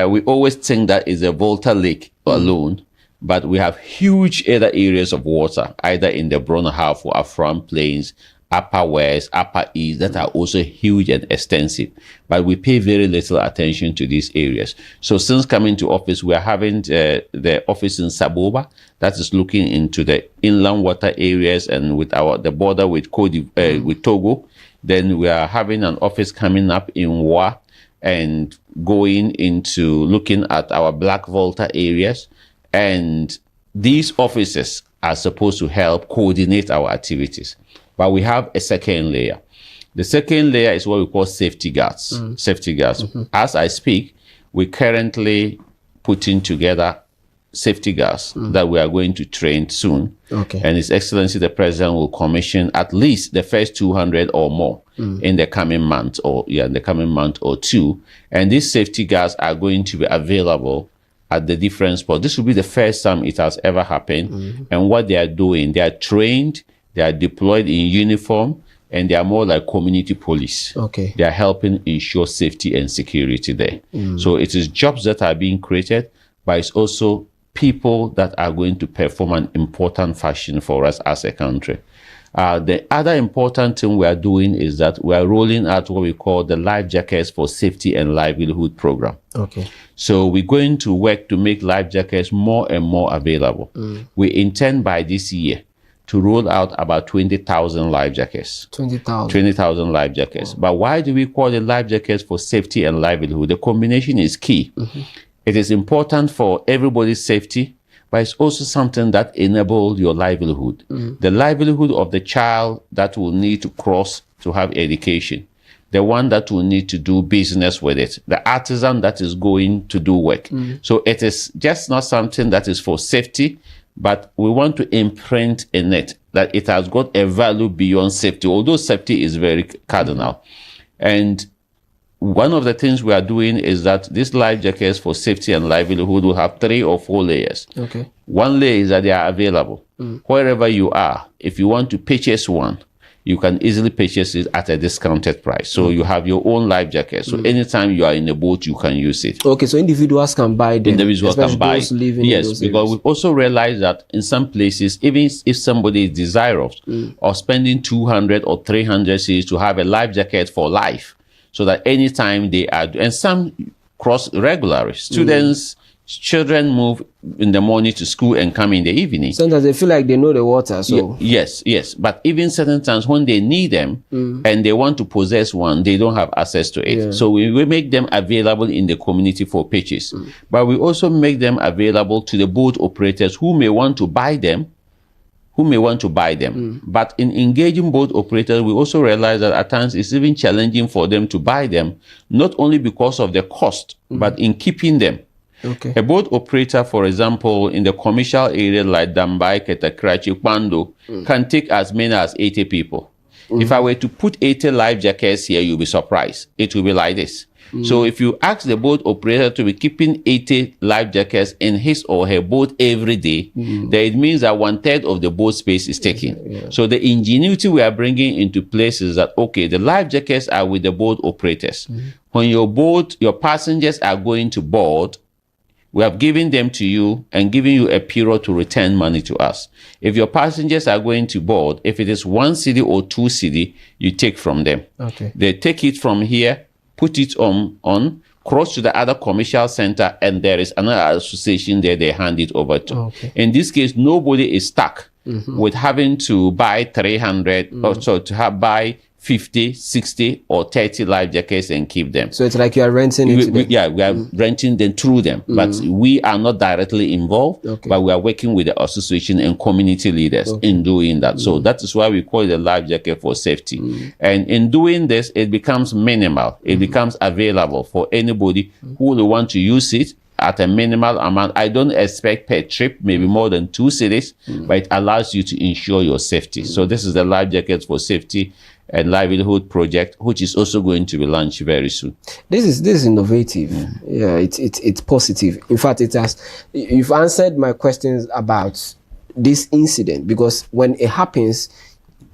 we always think that is a Volta Lake alone, but we have huge other areas of water, either in the Brona or Afram Plains, Upper West, Upper East, that are also huge and extensive. But we pay very little attention to these areas. So since coming to office, we are having the office in Saboba that is looking into the inland water areas and with the border with with Togo. Then we are having an office coming up in Wa and going into looking at our Black Volta areas. And these offices are supposed to help coordinate our activities. But we have a second layer. The second layer is what we call safety guards. Safety guards. As I speak, we're currently putting together safety guards that we are going to train soon. And His Excellency the President will commission at least the first 200 or more in the coming month, or two. And these safety guards are going to be available at the different spots. This will be the first time it has ever happened. And what they are doing, they are trained, they are deployed in uniform, and they are more like community police. They are helping ensure safety and security there. So it is jobs that are being created, but it's also people that are going to perform an important function for us as a country. The other important thing we are doing is that we are rolling out what we call the Life Jackets for Safety and Livelihood program. So we're going to work to make life jackets more and more available. We intend by this year to roll out about 20,000 life jackets. 20,000 life jackets. But why do we call it life jackets for safety and livelihood? The combination is key. It is important for everybody's safety, but it's also something that enables your livelihood. The livelihood of the child that will need to cross to have education, the one that will need to do business with it, the artisan that is going to do work. So it is just not something that is for safety, but we want to imprint in it that it has got a value beyond safety, although safety is very cardinal. And one of the things we are doing is that these life jackets for safety and livelihood will have 3 or 4 layers. One layer is that they are available. Wherever you are, if you want to purchase one, you can easily purchase it at a discounted price. So you have your own life jacket. So anytime you are in a boat, you can use it. So individuals can buy them. Individuals can buy. Yes, because we've also realized that in some places, even if somebody is desirous of spending 200 or 300 cedis to have a life jacket for life, so that anytime they are, and some cross regularly, students, children move in the morning to school and come in the evening. Sometimes they feel like they know the water. So yes. But even certain times when they need them and they want to possess one, they don't have access to it. So we make them available in the community for purchase. But we also make them available to the boat operators who may want to buy them. But in engaging boat operators, we also realize that at times it's even challenging for them to buy them, not only because of the cost, but in keeping them. A boat operator, for example, in the commercial area like Dambai, Ketekrachi, Kwando, can take as many as 80 people. If I were to put 80 life jackets here, you'll be surprised. It will be like this. So if you ask the boat operator to be keeping 80 life jackets in his or her boat every day, then it means that 1/3 of the boat space is taken. So the ingenuity we are bringing into place is that, okay, the life jackets are with the boat operators. When your passengers are going to board, we have given them to you and given you a period to return money to us. If your passengers are going to board, if it is 1 cedi or 2 cedi, you take from them. They take it from here, put it on, cross to the other commercial center, and there is another association there they hand it over to. In this case, nobody is stuck with having to buy 300 or so to buy 50, 60, or 30 life jackets and keep them. So it's like you are renting it. We are renting them through them, but we are not directly involved, but we are working with the association and community leaders in doing that. So that is why we call it a life jacket for safety. And in doing this, it becomes minimal. It becomes available for anybody who will want to use it at a minimal amount. I don't expect per trip, maybe more than 2 cities, but it allows you to ensure your safety. So this is the life jackets for safety and livelihood project, which is also going to be launched very soon. This is innovative. Yeah, it's positive. In fact, you've answered my questions about this incident, because when it happens,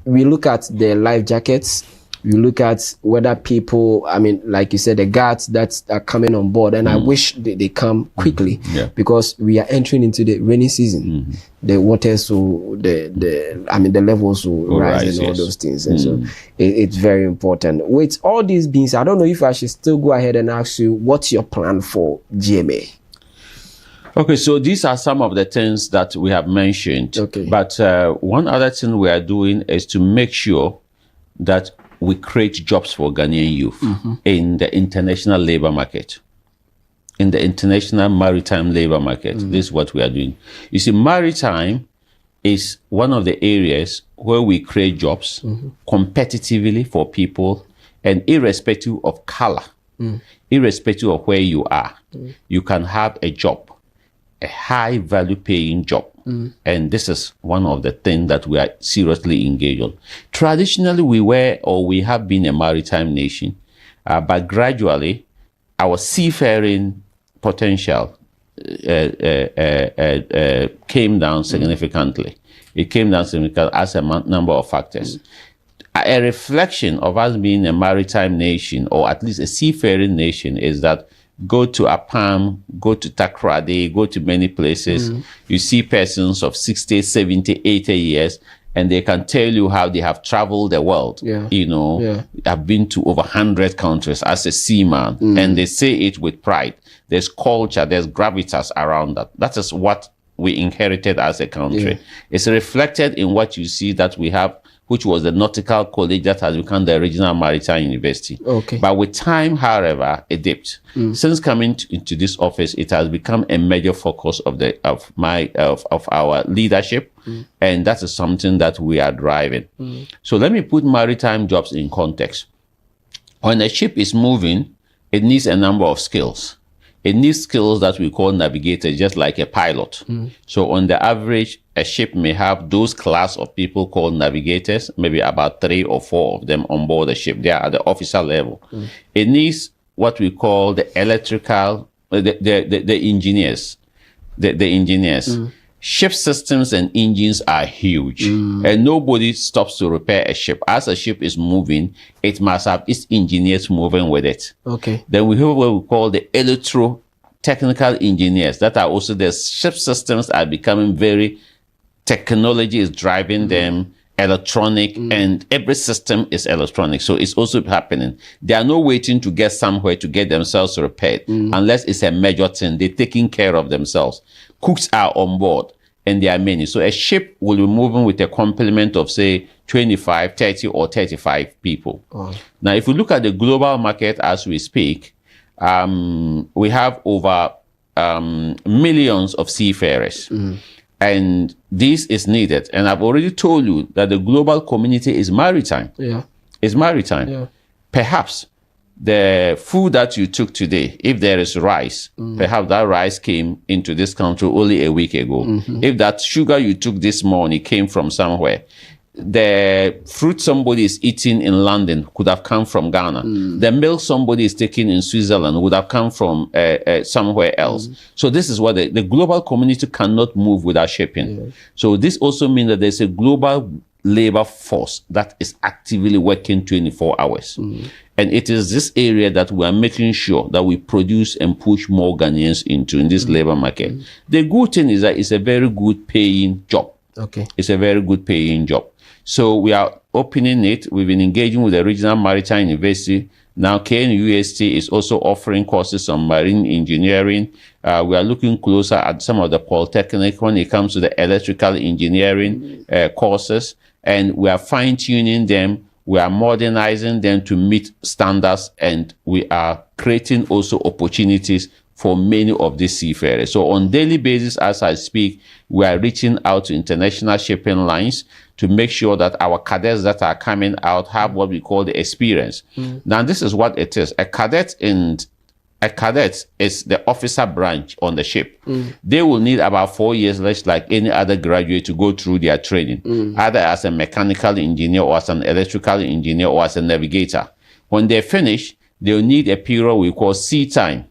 we look at the life jackets, we look at whether people, I mean, like you said, the guards that are coming on board, and I wish they come quickly, because we are entering into the rainy season. The waters will, the levels will rise and all those things, and so it's very important. With all these being said, I don't know if I should still go ahead and ask you, what's your plan for GMA? Okay, so these are some of the things that we have mentioned. But one other thing we are doing is to make sure that we create jobs for Ghanaian youth in the international labor market, in the international maritime labor market. This is what we are doing. You see, maritime is one of the areas where we create jobs competitively for people, and irrespective of color, irrespective of where you are, you can have a job, a high value paying job. And this is one of the things that we are seriously engaged on. Traditionally, we have been a maritime nation, but gradually our seafaring potential came down significantly. It came down significantly as a number of factors. A reflection of us being a maritime nation, or at least a seafaring nation, is that go to Apam, go to Takoradi, go to many places. You see persons of 60, 70, 80 years, and they can tell you how they have traveled the world. I've been to over 100 countries as a seaman, and they say it with pride. There's culture, there's gravitas around that. That is what we inherited as a country. It's reflected in what you see that we have, which was the nautical college that has become the regional maritime university. But with time, however, it dipped. Since coming into this office, it has become a major focus of our leadership, and that is something that we are driving. So let me put maritime jobs in context. When a ship is moving, it needs a number of skills. It needs skills that we call navigators, just like a pilot. So on the average, a ship may have those class of people called navigators, maybe about 3 or 4 of them on board the ship. They are at the officer level. It needs what we call the electrical, the engineers. The engineers. Ship systems and engines are huge, and nobody stops to repair a ship. As a ship is moving, it must have its engineers moving with it. Then we have what we call the electro-technical engineers. That are also, the ship systems are becoming very, technology is driving them, electronic, and every system is electronic. So it's also happening. They are not waiting to get somewhere to get themselves repaired, unless it's a major thing. They're taking care of themselves. Cooks are on board, and there are many. So a ship will be moving with a complement of, say, 25, 30, or 35 people. Now, if we look at the global market as we speak, we have over millions of seafarers. And this is needed. And I've already told you that the global community is maritime. It's maritime. Perhaps the food that you took today, if there is rice, perhaps that rice came into this country only a week ago. If that sugar you took this morning came from somewhere, the fruit somebody is eating in London could have come from Ghana. The milk somebody is taking in Switzerland would have come from somewhere else. So this is what the global community cannot move without shipping. So this also means that there's a global labor force that is actively working 24 hours. And it is this area that we are making sure that we produce and push more Ghanaians into in this labor market. The good thing is that it's a very good paying job. It's a very good paying job. So we are opening it. We've been engaging with the Regional Maritime University. Now KNUST is also offering courses on marine engineering. We are looking closer at some of the polytechnic when it comes to the electrical engineering courses. And we are fine-tuning them We are modernizing them to meet standards, and we are creating also opportunities for many of these seafarers. So on daily basis, as I speak, we are reaching out to international shipping lines to make sure that our cadets that are coming out have what we call the experience. Now, this is what it is. A cadet is the officer branch on the ship. They will need about 4 years, less like any other graduate, to go through their training, either as a mechanical engineer or as an electrical engineer or as a navigator. When they finish, they'll need a period we call sea time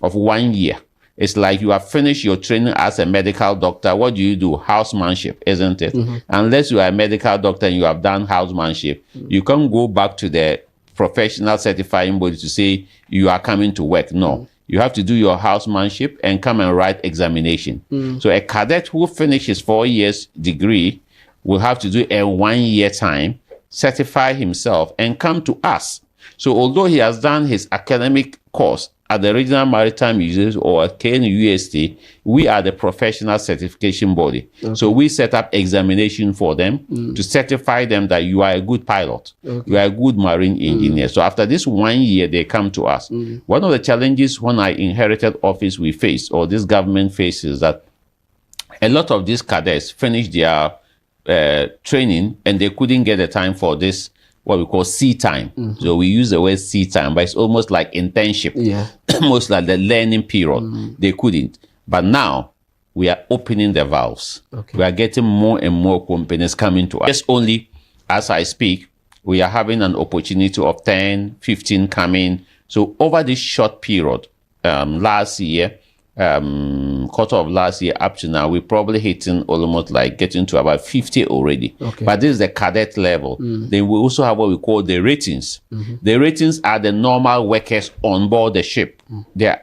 of 1 year. It's like you have finished your training as a medical doctor. What do you do? Housemanship, isn't it? Unless you are a medical doctor and you have done housemanship, you can't go back to the professional certifying body to say you are coming to work. No, you have to do your housemanship and come and write examination. So a cadet who finishes 4 years degree will have to do a 1 year time, certify himself, and come to us. So although he has done his academic course at the Regional Maritime University or at KNUST, we are the professional certification body. So we set up examination for them to certify them that you are a good pilot, you are a good marine engineer. So after this 1 year, they come to us. One of the challenges when I inherited office we face, or this government faces, that a lot of these cadets finished their training and they couldn't get the time for this, what we call sea time. So we use the word sea time, but it's almost like internship, almost like the learning period. They couldn't. But now we are opening the valves. We are getting more and more companies coming to us. Just only as I speak, we are having an opportunity of 10, 15 coming. So over this short period, last year, quarter of last year up to now, we're probably hitting almost like getting to about 50 already. But this is the cadet level. Then we also have what we call the ratings. The ratings are the normal workers on board the ship. They are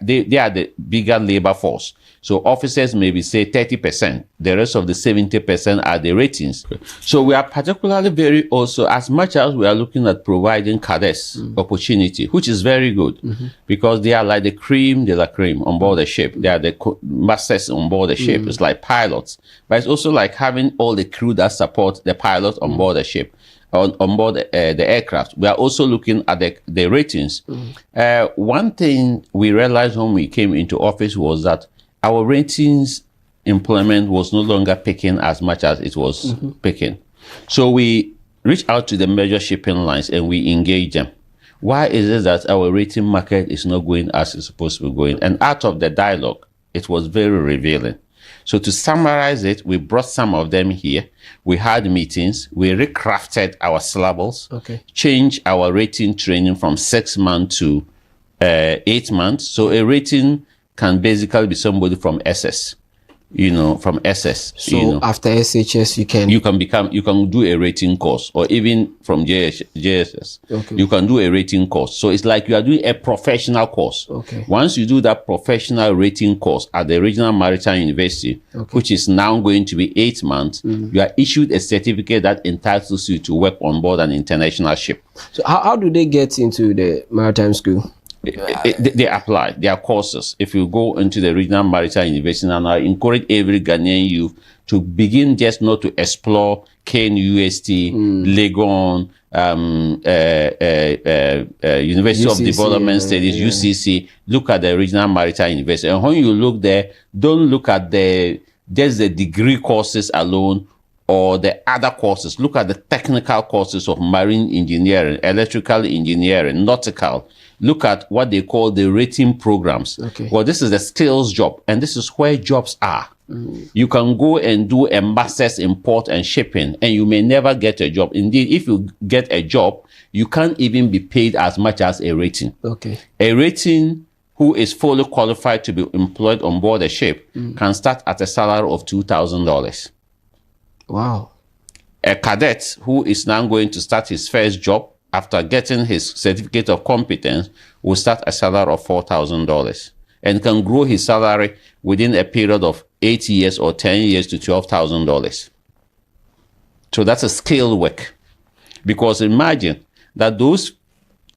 the bigger labor force. So officers maybe say 30%. The rest of the 70% are the ratings. So we are particularly very also, as much as we are looking at providing cadets opportunity, which is very good, because they are like the cream de la cream on board the ship. They are the masters on board the ship. It's like pilots. But it's also like having all the crew that support the pilot on board the ship. On board the aircraft. We are also looking at the ratings. One thing we realized when we came into office was that our ratings employment was no longer picking as much as it was picking. So we reached out to the major shipping lines and we engaged them. Why is it that our rating market is not going as it's supposed to be going? And out of the dialogue, it was very revealing. So to summarize it, we brought some of them here. We had meetings. We recrafted our syllables, changed our rating training from 6 months to 8 months. So a rating can basically be somebody from SS, from SS. So after SHS, you can do a rating course, or even from JSS, you can do a rating course. So it's like you are doing a professional course. Once you do that professional rating course at the Regional Maritime University, which is now going to be 8 months, you are issued a certificate that entitles you to work on board an international ship. So how do they get into the maritime school? They apply their courses. If you go into the Regional Maritime University, and I encourage every Ghanaian youth to begin just not to explore KNUST, Legon, University of Development Studies, UCC. Look at the Regional Maritime University, and when you look there, don't look at just the degree courses alone or the other courses. Look at the technical courses of marine engineering, electrical engineering, nautical. Look at what they call the rating programs. Well, this is the skills job, and this is where jobs are. You can go and do a master's in port and shipping, and you may never get a job. Indeed, if you get a job, you can't even be paid as much as a rating. A rating who is fully qualified to be employed on board a ship can start at a salary of $2,000. Wow. A cadet who is now going to start his first job after getting his certificate of competence will start a salary of $4,000 and can grow his salary within a period of 8 years or 10 years to $12,000. So that's a skilled work. Because imagine that those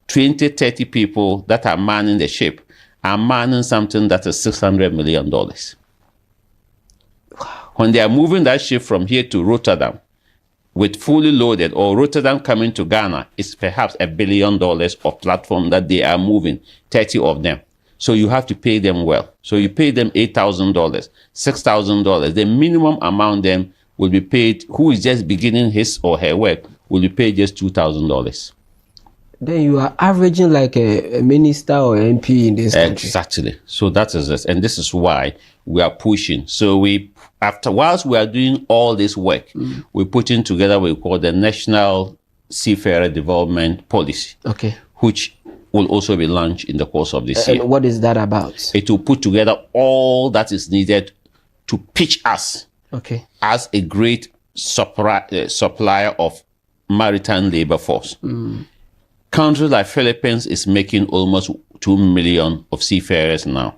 20, 30 people that are manning the ship are manning something that is $600 million. When they are moving that ship from here to Rotterdam, with fully loaded, or Rotterdam coming to Ghana, is perhaps $1 billion of platform that they are moving, 30 of them. So you have to pay them well. So you pay them $8,000, $6,000. The minimum amount then will be paid, who is just beginning his or her work, will be paid just $2,000. Then you are averaging like a minister or MP in this country. Exactly. So that is it. And this is why we are pushing. So whilst we are doing all this work, we're putting together what we call the National Seafarer Development Policy. Okay. Which will also be launched in the course of this year. And what is that about? It will put together all that is needed to pitch us as a great supplier of maritime labor force. Countries like Philippines is making almost 2 million of seafarers now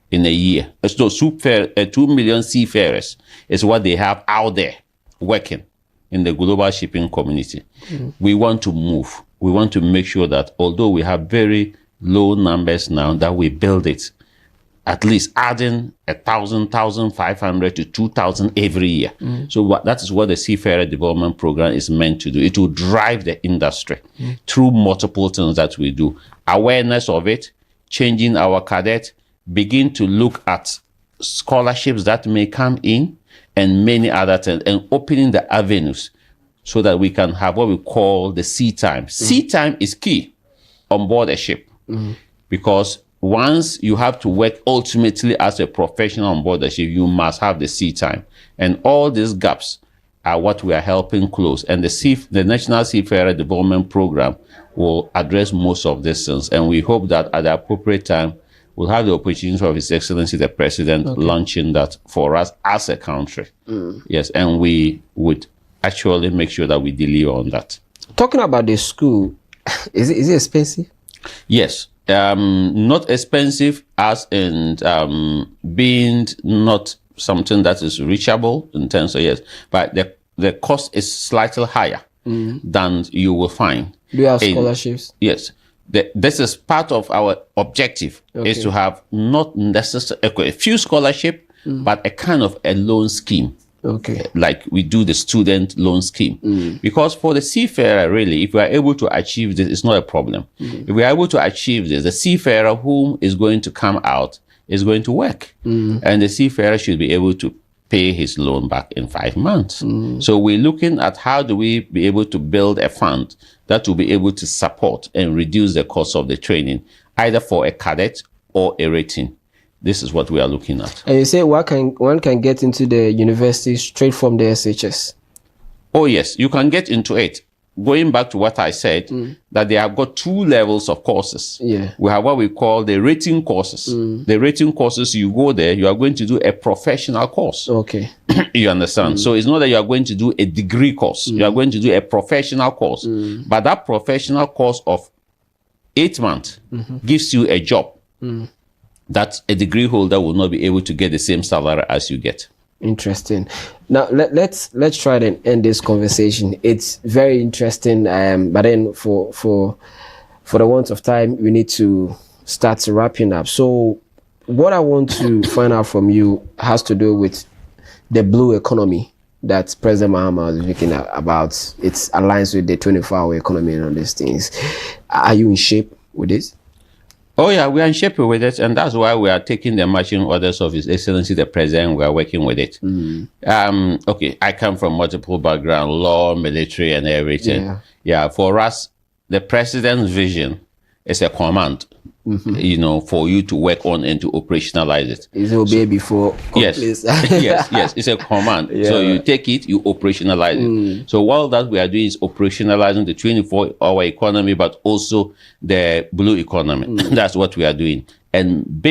in a year. So 2 million seafarers is what they have out there working in the global shipping community. We want to move. We want to make sure that although we have very low numbers now, that we build it, at least adding 1,000, 1,500 to 2,000 every year. So that is what the Seafarer Development Program is meant to do. It will drive the industry through multiple things that we do. Awareness of it, changing our cadet, begin to look at scholarships that may come in, and many other things, and opening the avenues so that we can have what we call the sea time. Sea time is key on board a ship because once you have to work ultimately as a professional on board the ship, you must have the sea time. And all these gaps are what we are helping close. And the National Seafarer Development Program will address most of these things. And we hope that at the appropriate time, we'll have the opportunity of His Excellency the President launching that for us as a country. Yes, and we would actually make sure that we deliver on that. Talking about the school, is it expensive? Yes, not expensive as in being not something that is reachable in terms of yes, but the cost is slightly higher than you will find. Do you have scholarships? Yes. This is part of our objective, is to have not necessarily a few scholarship, but a kind of a loan scheme. Like we do the student loan scheme. Because for the seafarer, really, if we are able to achieve this, it's not a problem. If we are able to achieve this, the seafarer whom is going to come out is going to work. And the seafarer should be able to pay his loan back in 5 months. So we're looking at how do we be able to build a fund that will be able to support and reduce the cost of the training, either for a cadet or a rating. This is what we are looking at. And you say one can get into the university straight from the SHS? Oh, yes, you can get into it. Going back to what I said, that they have got 2 levels of courses. We have what we call the rating courses. The rating courses, you go there, you are going to do a professional course. You understand? So it's not that you are going to do a degree course. You are going to do a professional course. But that professional course of 8 months gives you a job that a degree holder will not be able to get the same salary as you get. Interesting. Now let's try and end this conversation. It's very interesting, but then for the want of time, we need to start wrapping up. So what I want to find out from you has to do with the blue economy that President Mahama is speaking about. It aligns with the 24-hour economy and all these things. Are you in shape with this? Oh, yeah, we are in shape with it, and that's why we are taking the marching orders of His Excellency the President. We are working with it. Okay, I come from multiple background, law, military, and everything. Yeah, for us, the President's vision is a command, you know, for you to work on and to operationalize it. It's obey before. Yes, yes, it's a command. So you take it, you operationalize it. So while that we are doing is operationalizing the 24-hour economy, but also the blue economy. That's what we are doing. And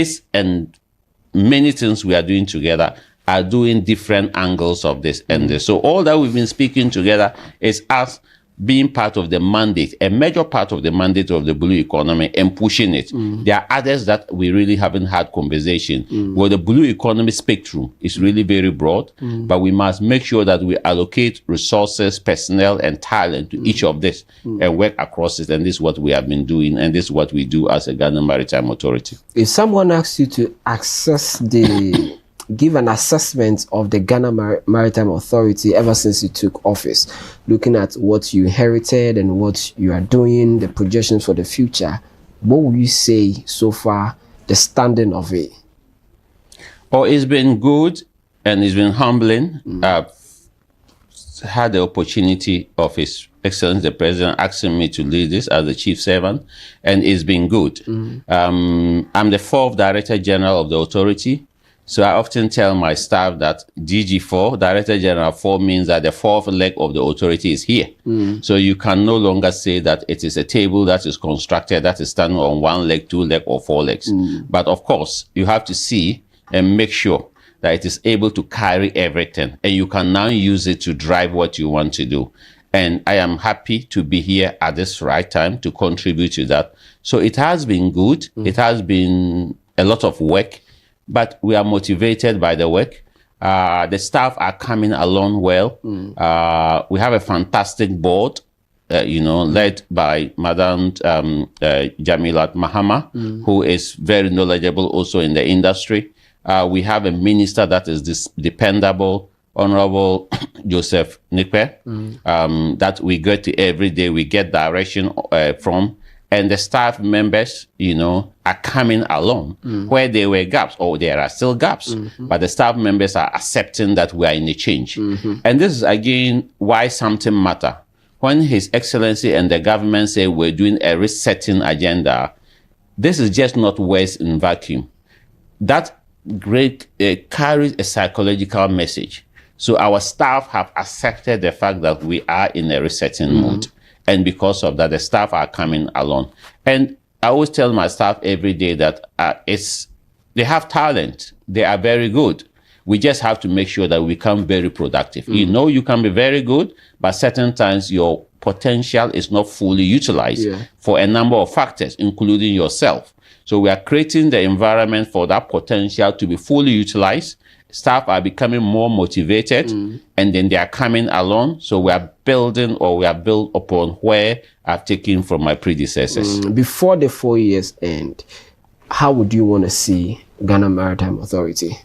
many things we are doing together are doing different angles of this and this. So all that we've been speaking together is us being part of the mandate, a major part of the mandate of the blue economy, and pushing it. There are others that we really haven't had conversation. Well, the blue economy spectrum is really very broad, but we must make sure that we allocate resources, personnel, and talent to each of this and work across it. And this is what we have been doing, and this is what we do as a Ghana Maritime Authority. If someone asks you to access the give an assessment of the Ghana Maritime Authority ever since you took office, looking at what you inherited and what you are doing, the projections for the future. What would you say so far, the standing of it? Oh, it's been good and it's been humbling. I've had the opportunity of His Excellency the President asking me to lead this as the chief servant, and it's been good. I'm the 4th Director General of the authority, so I often tell my staff that DG4, Director General 4, means that the 4th leg of the authority is here. So you can no longer say that it is a table that is constructed, that is standing on 1 leg, 2 leg, or 4 legs. But of course, you have to see and make sure that it is able to carry everything, and you can now use it to drive what you want to do. And I am happy to be here at this right time to contribute to that. So it has been good. It has been a lot of work, but we are motivated by the work. The staff are coming along well. We have a fantastic board, led by Madam Jamilat Mahama, who is very knowledgeable also in the industry. We have a minister that is dependable, Honorable Joseph Nikpe, that we go to every day. We get direction from, and the staff members, are coming along where there were gaps, or there are still gaps, but the staff members are accepting that we are in a change. And this is again why something matter. When His Excellency and the government say we're doing a resetting agenda, this is just not words in vacuum. That carries a psychological message. So our staff have accepted the fact that we are in a resetting mode. And because of that, the staff are coming along. And I always tell my staff every day that they have talent. They are very good. We just have to make sure that we become very productive. You can be very good, but certain times your potential is not fully utilized for a number of factors, including yourself. So we are creating the environment for that potential to be fully utilized. Staff are becoming more motivated, and then they are coming along. So we are building, or we are built upon where I've taken from my predecessors. Before the 4 years end, how would you want to see Ghana Maritime Authority?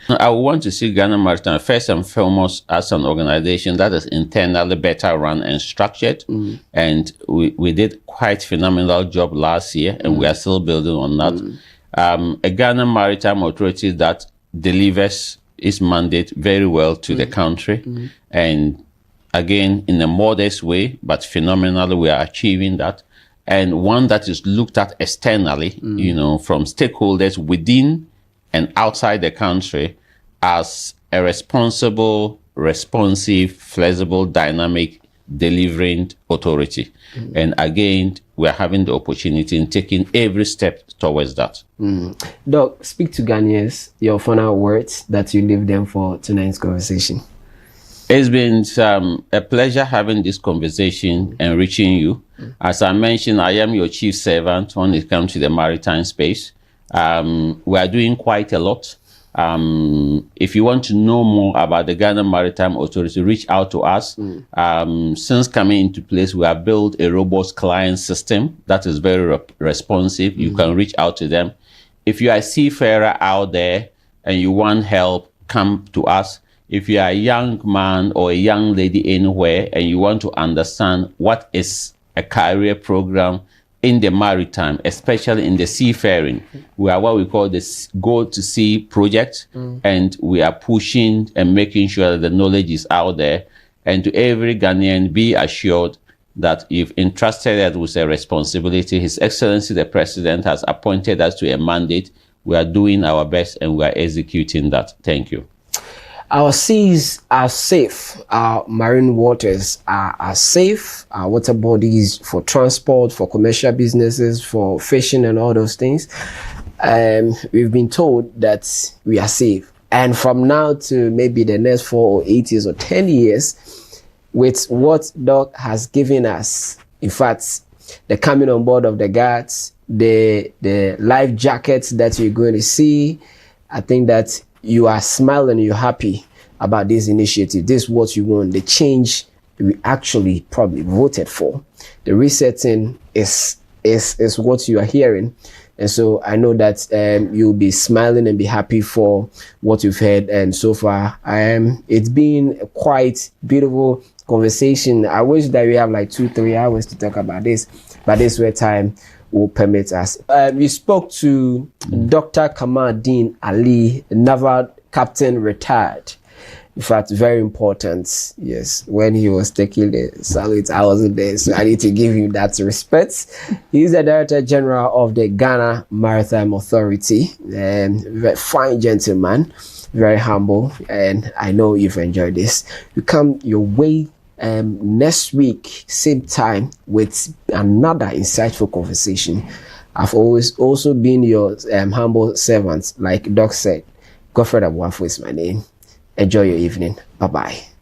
I want to see Ghana Maritime first and foremost as an organization that is internally better run and structured. And we did quite phenomenal job last year, and we are still building on that. A Ghana Maritime Authority that delivers its mandate very well to the country. And again, in a modest way, but phenomenally, we are achieving that. And one that is looked at externally, from stakeholders within and outside the country as a responsible, responsive, flexible, dynamic, delivering authority. And again, we're having the opportunity in taking every step towards that. Doc, speak to Ghanaians, your final words that you leave them for tonight's conversation. It's been a pleasure having this conversation and reaching you. As I mentioned, I am your chief servant when it comes to the maritime space. We are doing quite a lot. If you want to know more about the Ghana Maritime Authority, reach out to us. Since coming into place, we have built a robust client system that is very responsive. You can reach out to them. If you are a seafarer out there and you want help, come to us. If you are a young man or a young lady anywhere and you want to understand what is a career program in the maritime, especially in the seafaring, we are what we call the Go to Sea project, and we are pushing and making sure that the knowledge is out there. And to every Ghanaian, be assured that you've entrusted us with a responsibility. His Excellency the President has appointed us to a mandate. We are doing our best and we are executing that. Thank you. Our seas are safe, our marine waters are safe, our water bodies for transport, for commercial businesses, for fishing and all those things. We've been told that we are safe. And from now to maybe the next 4 or 8 years or 10 years, with what Doc has given us, in fact, the coming on board of the guards, the life jackets that you're going to see, I think that you are smiling, you're happy about this initiative. This is what you want, the change we actually probably voted for. The resetting is what you are hearing. And so I know that you'll be smiling and be happy for what you've heard. And so far, it's been a quite beautiful conversation. I wish that we have like 2-3 hours to talk about this, but this way time will permit us. We spoke to Dr. Kamal-Deen Ali, naval captain retired. In fact, very important. Yes, when he was taking the salute, I wasn't there, so I need to give him that respect. He's the Director General of the Ghana Maritime Authority, and very fine gentleman, very humble, and I know you've enjoyed this. You come your way next week, same time, with another insightful conversation. I've always also been your humble servant, like Doc said. Godfred Amoaful is my name. Enjoy your evening. Bye-bye.